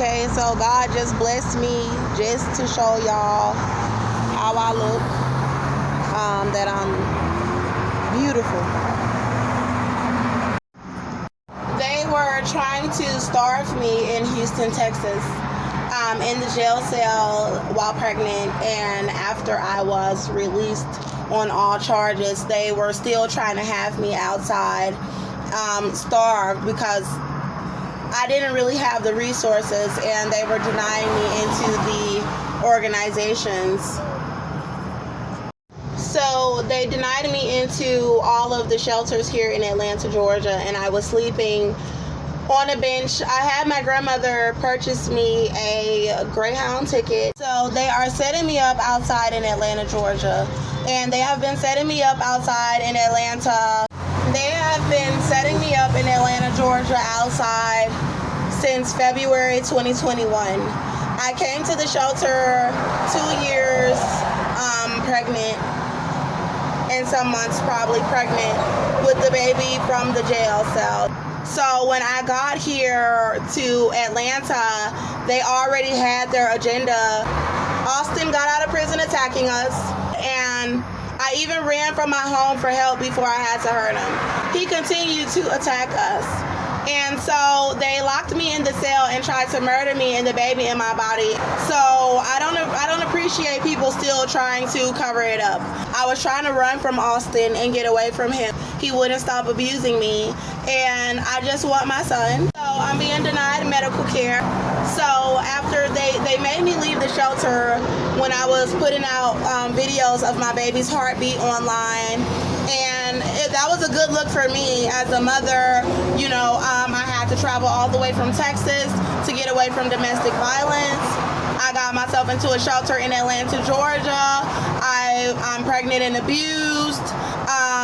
Okay, so God just blessed me just to show y'all how I look, that I'm beautiful. They were trying to starve me in Houston, Texas, in the jail cell while pregnant, and after I was released on all charges, they were still trying to have me outside, starved, because I didn't really have the resources, and they were denying me into the organizations. So they denied me into all of the shelters here in Atlanta, Georgia, and I was sleeping on a bench. I had my grandmother purchase me a Greyhound ticket. So they are setting me up outside in Atlanta, Georgia, and they have been setting me up outside in Atlanta. They have been setting me up in Atlanta, Georgia, outside since February 2021. I came to the shelter 2 years pregnant, and some months probably pregnant with the baby from the jail cell. So when I got here to Atlanta, they already had their agenda. Austin got out of prison attacking us, and I even ran from my home for help before I had to hurt him. He continued to attack us. And so they locked me in the cell and tried to murder me and the baby in my body. So I don't appreciate people still trying to cover it up. I was trying to run from Austin and get away from him. He wouldn't stop abusing me, and I just want my son. So I'm being denied medical care. So after they made me leave the shelter when I was putting out videos of my baby's heartbeat online, and that was a good look for me as a mother. You know, I had to travel all the way from Texas to get away from domestic violence. I got myself into a shelter in Atlanta, Georgia. I'm pregnant and abused.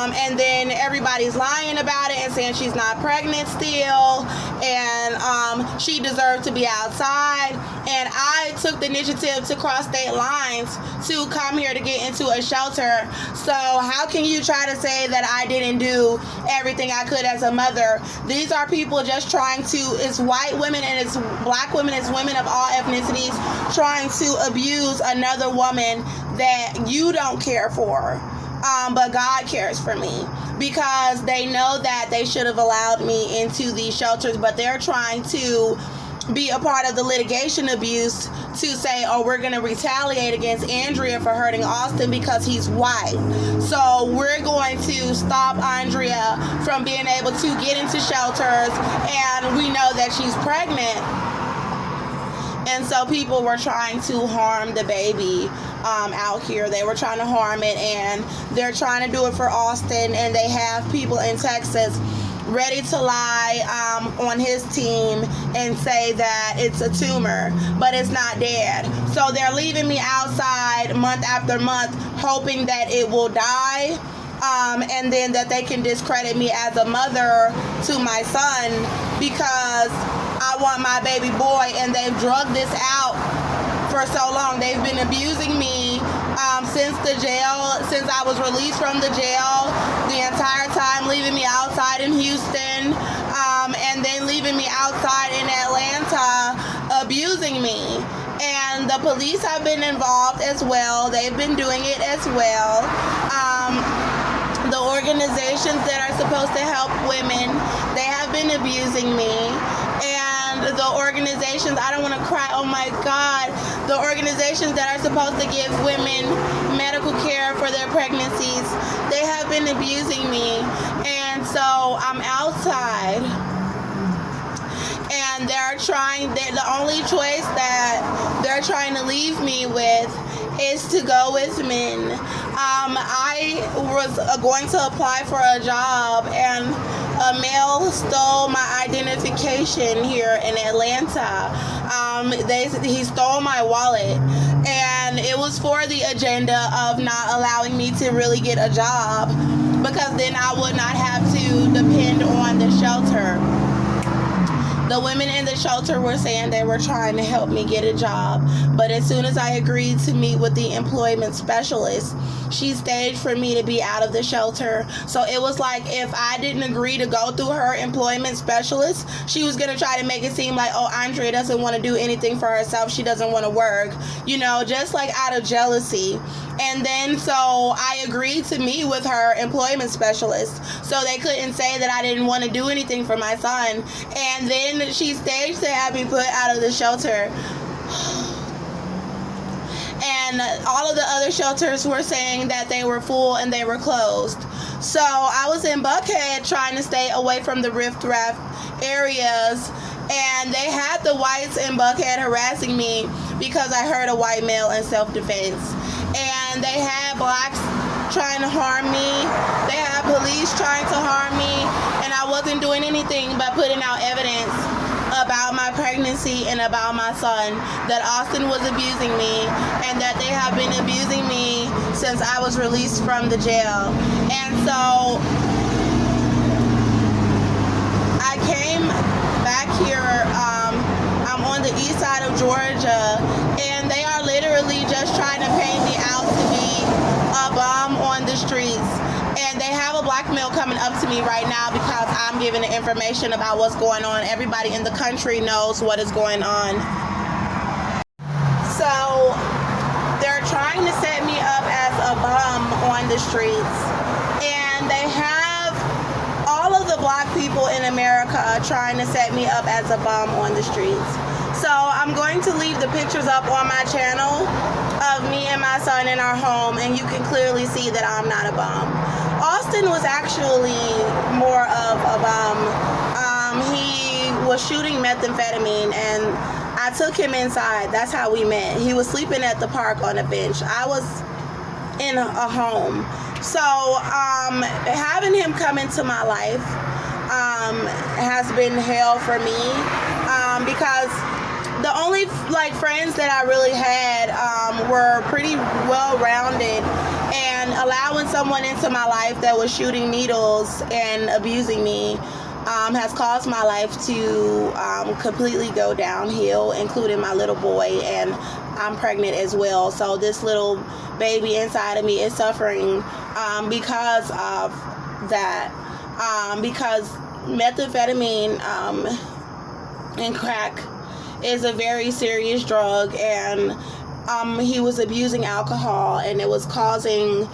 And then everybody's lying about it and saying she's not pregnant still, and she deserved to be outside. And I took the initiative to cross state lines to come here to get into a shelter. So how can you try to say that I didn't do everything I could as a mother? These are people just trying to, it's white women and it's black women, it's women of all ethnicities trying to abuse another woman that you don't care for. But God cares for me, because they know that they should have allowed me into these shelters, but they're trying to be a part of the litigation abuse to say, oh, we're going to retaliate against Andrea for hurting Austin because he's white. So we're going to stop Andrea from being able to get into shelters, and we know that she's pregnant. And so people were trying to harm the baby out here. They were trying to harm it, and they're trying to do it for Austin, and they have people in Texas ready to lie on his team and say that it's a tumor, but it's not dead. So they're leaving me outside month after month, hoping that it will die, and then that they can discredit me as a mother to my son, because I want my baby boy, and they've drugged this out for so long. They've been abusing me since I was released from the jail, the entire time, leaving me outside in Houston, and then leaving me outside in Atlanta, abusing me. And the police have been involved as well. They've been doing it as well. The organizations that are supposed to help women, they have been abusing me. And the organizations, I don't want to cry, oh my God, the organizations that are supposed to give women medical care for their pregnancies, they have been abusing me. And so I'm outside, and the only choice that they're trying to leave me with is to go with men. I was going to apply for a job, and a male stole my identification here in Atlanta. He stole my wallet, and it was for the agenda of not allowing me to really get a job, because then I would not have to depend on the shelter. The women in the shelter were saying they were trying to help me get a job, but as soon as I agreed to meet with the employment specialist, she staged for me to be out of the shelter. So it was like if I didn't agree to go through her employment specialist, she was going to try to make it seem like, oh, Andrea doesn't want to do anything for herself. She doesn't want to work, just like out of jealousy. And then so I agreed to meet with her employment specialist so they couldn't say that I didn't want to do anything for my son. And then she staged to have me put out of the shelter. And all of the other shelters were saying that they were full and they were closed. So I was in Buckhead trying to stay away from the riff-raff areas, and they had the whites in Buckhead harassing me because I hurt a white male in self-defense. And they had blacks trying to harm me. They had police trying to harm me, and I wasn't doing anything but putting out evidence about my pregnancy and about my son, that Austin was abusing me and that they have been abusing me since I was released from the jail. And so I came back here. I'm on the east side of Georgia, and they are literally just trying to paint me out to be a bum on the streets. And they have a black male coming up to me right now because I'm giving the information about what's going on. Everybody in the country knows what is going on. So they're trying to set me up as a bum on the streets. And they have all of the black people in America trying to set me up as a bum on the streets. So I'm going to leave the pictures up on my channel of me and my son in our home, and you can clearly see that I'm not a bum. Austin was actually more of a bum. He was shooting methamphetamine, and I took him inside. That's how we met. He was sleeping at the park on a bench. I was in a home. So having him come into my life has been hell for me, because the only friends that I really had were pretty well-rounded, and allowing someone into my life that was shooting needles and abusing me has caused my life to completely go downhill, including my little boy, and I'm pregnant as well. So this little baby inside of me is suffering because of that, because methamphetamine and crack is a very serious drug, and he was abusing alcohol, and it was causing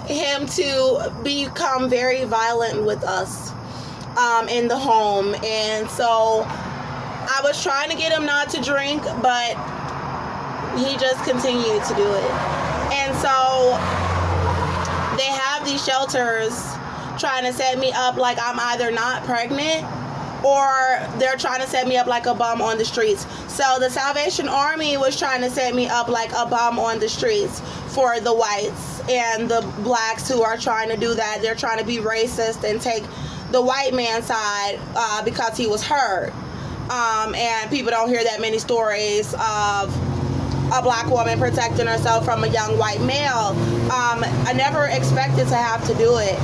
him to become very violent with us in the home. And so I was trying to get him not to drink, but he just continued to do it. And so they have these shelters trying to set me up like I'm either not pregnant, or they're trying to set me up like a bum on the streets. So the Salvation Army was trying to set me up like a bum on the streets for the whites and the blacks who are trying to do that. They're trying to be racist and take the white man's side because he was hurt. And people don't hear that many stories of a black woman protecting herself from a young white male. I never expected to have to do it.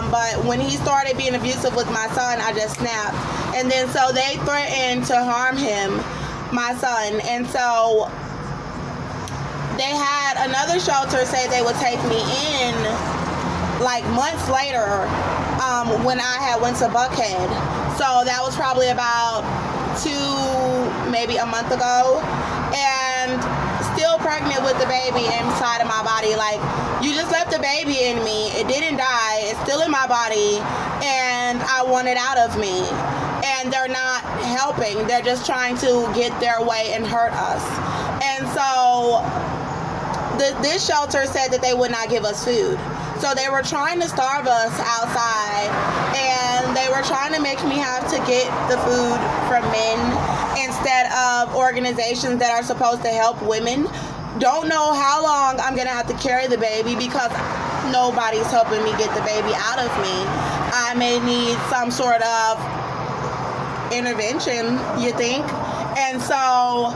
But when he started being abusive with my son, I just snapped. And then so they threatened to harm him, my son. And so they had another shelter say they would take me in like months later when I had went to Buckhead. So that was probably about maybe a month ago. And still pregnant with the baby inside of my body. Like, you just left the baby in me. It didn't die. It's still in my body, and I want it out of me. And they're not helping. They're just trying to get their way and hurt us. And so this shelter said that they would not give us food. So they were trying to starve us outside, and they were trying to make me have to get the food from men instead of organizations that are supposed to help women. Don't know how long I'm gonna have to carry the baby because nobody's helping me get the baby out of me. I may need some sort of intervention, you think? And so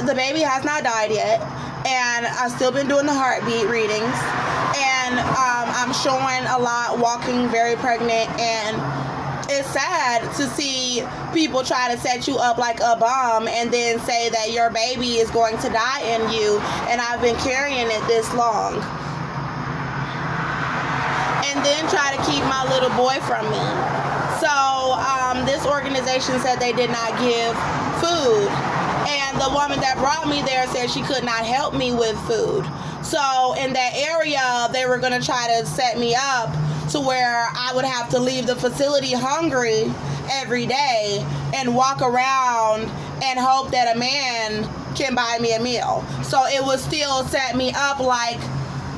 the baby has not died yet, and I've still been doing the heartbeat readings, and I'm showing a lot, walking very pregnant, and it's sad to see people try to set you up like a bomb and then say that your baby is going to die in you, and I've been carrying it this long. And then try to keep my little boy from me. So this organization said they did not give food. And the woman that brought me there said she could not help me with food. So in that area, they were going to try to set me up to where I would have to leave the facility hungry every day and walk around and hope that a man can buy me a meal. So it would still set me up like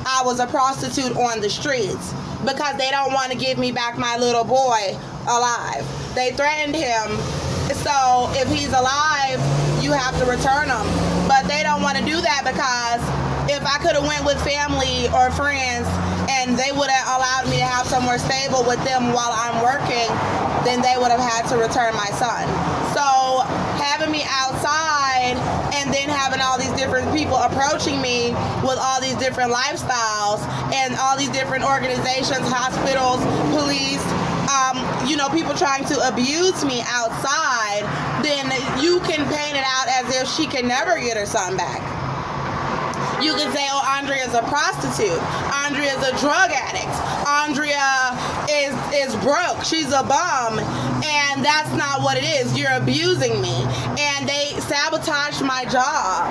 I was a prostitute on the streets, because they don't want to give me back my little boy alive. They threatened him. So if he's alive, you have to return him. But they don't want to do that, because if I could have went with family or friends and they would have allowed me to have somewhere stable with them while I'm working, then they would have had to return my son. So having me outside and then having all these different people approaching me with all these different lifestyles and all these different organizations, hospitals, police, people trying to abuse me outside, then you can paint it out as if she can never get her son back. You can say, oh, Andrea's a prostitute. Andrea's a drug addict. Andrea is broke. She's a bum. And that's not what it is. You're abusing me. And they sabotaged my job.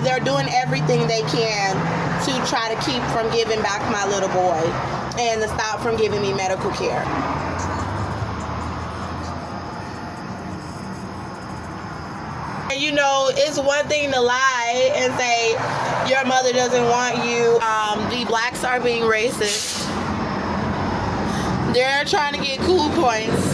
They're doing everything they can to try to keep from giving back my little boy and to stop from giving me medical care. It's one thing to lie and say your mother doesn't want you. The blacks are being racist. They're trying to get cool points.